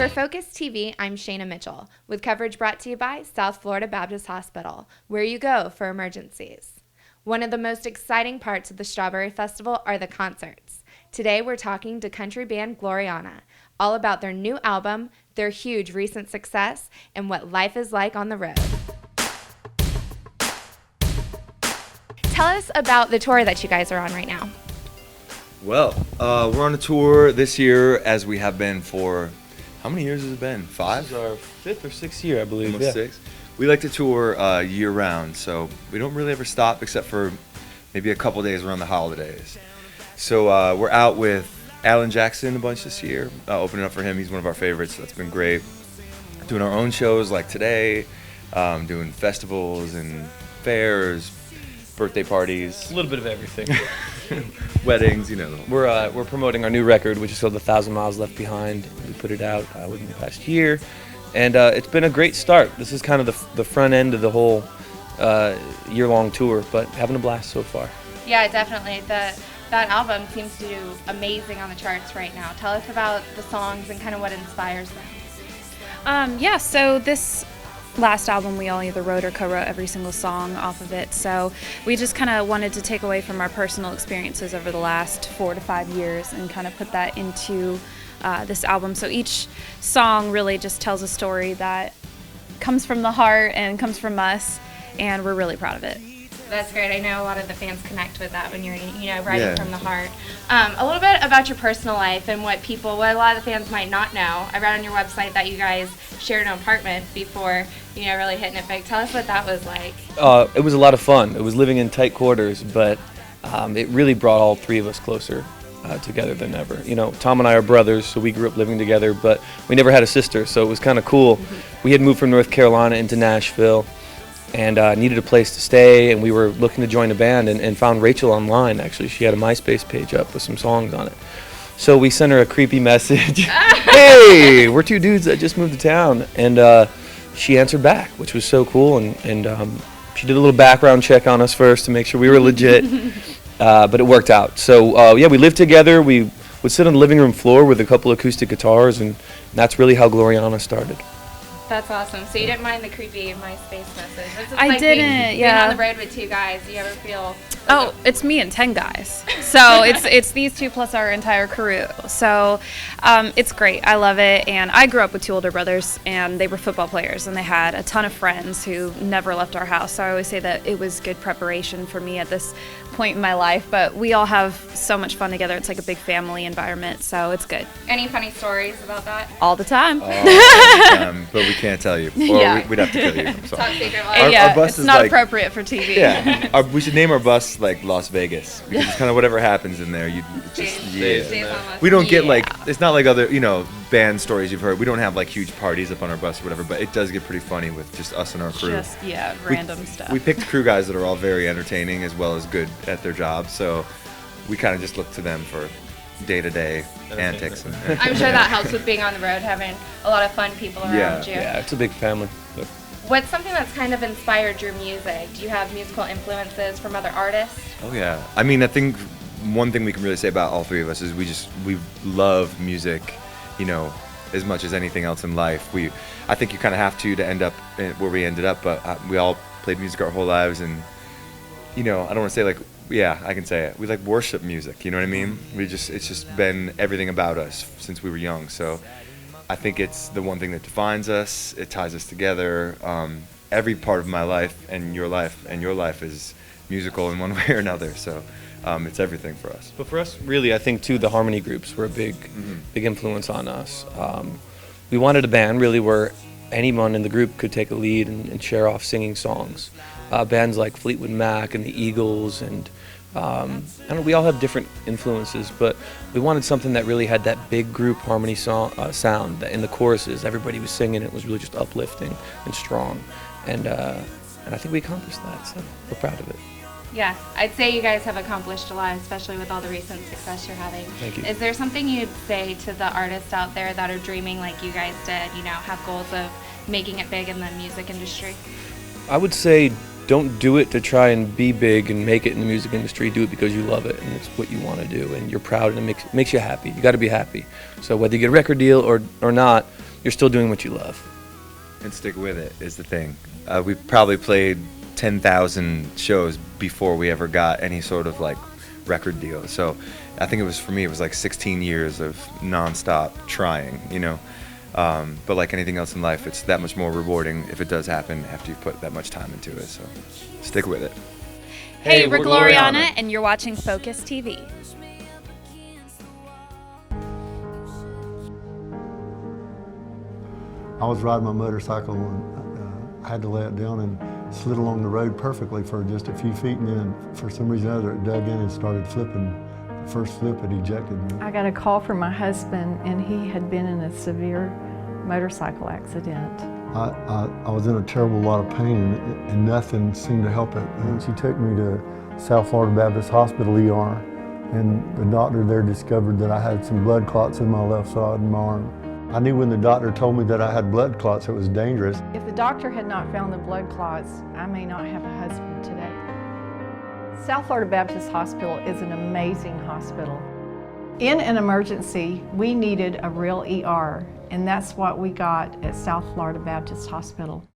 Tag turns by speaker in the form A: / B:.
A: For Focus TV, I'm Shayna Mitchell, with coverage brought to you by South Florida Baptist Hospital, where you go for emergencies. One of the most exciting parts of the Strawberry Festival are the concerts. Today we're talking to country band Gloriana, all about their new album, their huge recent success, and what life is like on the road. Tell us about the tour that you guys are on right now.
B: Well, we're on a tour this year, as we have been for, how many years has it been? 5?
C: This is our 5th or 6th year, I believe.
B: Almost 6. We like to tour year-round, so we don't really ever stop except for maybe a couple days around the holidays. So we're out with Alan Jackson a bunch this year, opening up for him. He's one of our favorites, so that's been great. Doing our own shows like today, doing festivals and fairs, birthday parties.
C: A little bit of everything.
B: Weddings, you know.
C: We're promoting our new record, which is called 1,000 Miles Left Behind. We put it out within the past year, and it's been a great start. This is kind of the front end of the whole year-long tour, but having a blast so far.
A: Yeah, definitely. That album seems to do amazing on the charts right now. Tell us about the songs and kind of what inspires them.
D: So this last album, we all either wrote or co-wrote every single song off of it. So we just kind of wanted to take away from our personal experiences over the last 4 to 5 years and kind of put that into this album. So each song really just tells a story that comes from the heart and comes from us, and we're really proud of it.
A: That's great. I know a lot of the fans connect with that when you're, writing from the heart. A little bit about your personal life and what a lot of the fans might not know. I read on your website that you guys shared an apartment before, really hitting it big. Tell us what that was like.
C: It was a lot of fun. It was living in tight quarters, but it really brought all three of us closer together than ever. Tom and I are brothers, so we grew up living together, but we never had a sister, so it was kind of cool. Mm-hmm. We had moved from North Carolina into Nashville, and needed a place to stay, and we were looking to join a band and found Rachel online. Actually, she had a MySpace page up with some songs on it. So we sent her a creepy message. Hey, we're two dudes that just moved to town, and she answered back, which was so cool, and she did a little background check on us first to make sure we were legit, but it worked out. So we lived together. We would sit on the living room floor with a couple acoustic guitars, and that's really how Gloriana started.
A: That's awesome. So you didn't mind the creepy MySpace message? This is
D: I
A: like
D: didn't,
A: being on the road with 2 guys. Do you ever feel...
D: Oh, it's me and 10 guys. So it's these 2 plus our entire crew. So it's great. I love it. And I grew up with 2 older brothers, and they were football players, and they had a ton of friends who never left our house. So I always say that it was good preparation for me at this point in my life. But we all have so much fun together. It's like a big family environment, so it's good.
A: Any funny stories about that?
D: All the time.
B: All the time, but we can't tell you. Or we'd have to kill you. I'm sorry.
A: Top secret.
B: Our bus
D: it's
B: is
D: not appropriate for TV.
B: Yeah, we should name our bus like Las Vegas, because it's kind of whatever happens in there. We don't get it's not like other band stories you've heard. We don't have like huge parties up on our bus or whatever, but it does get pretty funny with just us and our crew.
D: Just random stuff.
B: We picked crew guys that are all very entertaining as well as good at their job, so we kind of just look to them for day-to-day antics.
A: I'm sure that helps with being on the road, having a lot of fun people around you.
C: Yeah, it's a big family. But.
A: What's something that's kind of inspired your music? Do you have musical influences from other artists?
B: Oh yeah. I mean, I think one thing we can really say about all 3 of us is we love music, as much as anything else in life. I think you kind of have to end up where we ended up, but we all played music our whole lives, and I don't want to say I can say it. We worship music, you know what I mean? It's just been everything about us since we were young. So I think it's the one thing that defines us. It ties us together. Every part of my life and your life is musical in one way or another. So it's everything for us.
C: But for us, really, I think too, the harmony groups were a big influence on us. We wanted a band really where anyone in the group could take a lead and share off singing songs. Bands like Fleetwood Mac and the Eagles, and we all have different influences, but we wanted something that really had that big group harmony sound. That in the choruses, everybody was singing. It was really just uplifting and strong, and I think we accomplished that. So we're proud of it.
A: Yeah, I'd say you guys have accomplished a lot, especially with all the recent success you're having.
C: Thank you.
A: Is there something you'd say to the artists out there that are dreaming like you guys did, have goals of making it big in the music industry?
C: I would say don't do it to try and be big and make it in the music industry. Do it because you love it and it's what you want to do and you're proud and it makes you happy. You got to be happy. So whether you get a record deal or not, you're still doing what you love.
B: And stick with it is the thing. We probably played 10,000 shows before we ever got any sort of like record deal. So I think for me, it was like 16 years of nonstop trying, you know. But like anything else in life, it's that much more rewarding if it does happen after you've put that much time into it. So stick with it.
D: Hey, we're Gloriana, and you're watching Focus TV.
E: I was riding my motorcycle and I had to lay it down and slid along the road perfectly for just a few feet, and then for some reason or other it dug in and started flipping. The first flip, it ejected me.
F: I got a call from my husband, and he had been in a severe motorcycle accident.
E: I was in a terrible lot of pain, and nothing seemed to help it. And she took me to South Florida Baptist Hospital ER, and the doctor there discovered that I had some blood clots in my left side of my arm. I knew when the doctor told me that I had blood clots, it was dangerous.
F: If the doctor had not found the blood clots, I may not have a husband today. South Florida Baptist Hospital is an amazing hospital. In an emergency, we needed a real ER, and that's what we got at South Florida Baptist Hospital.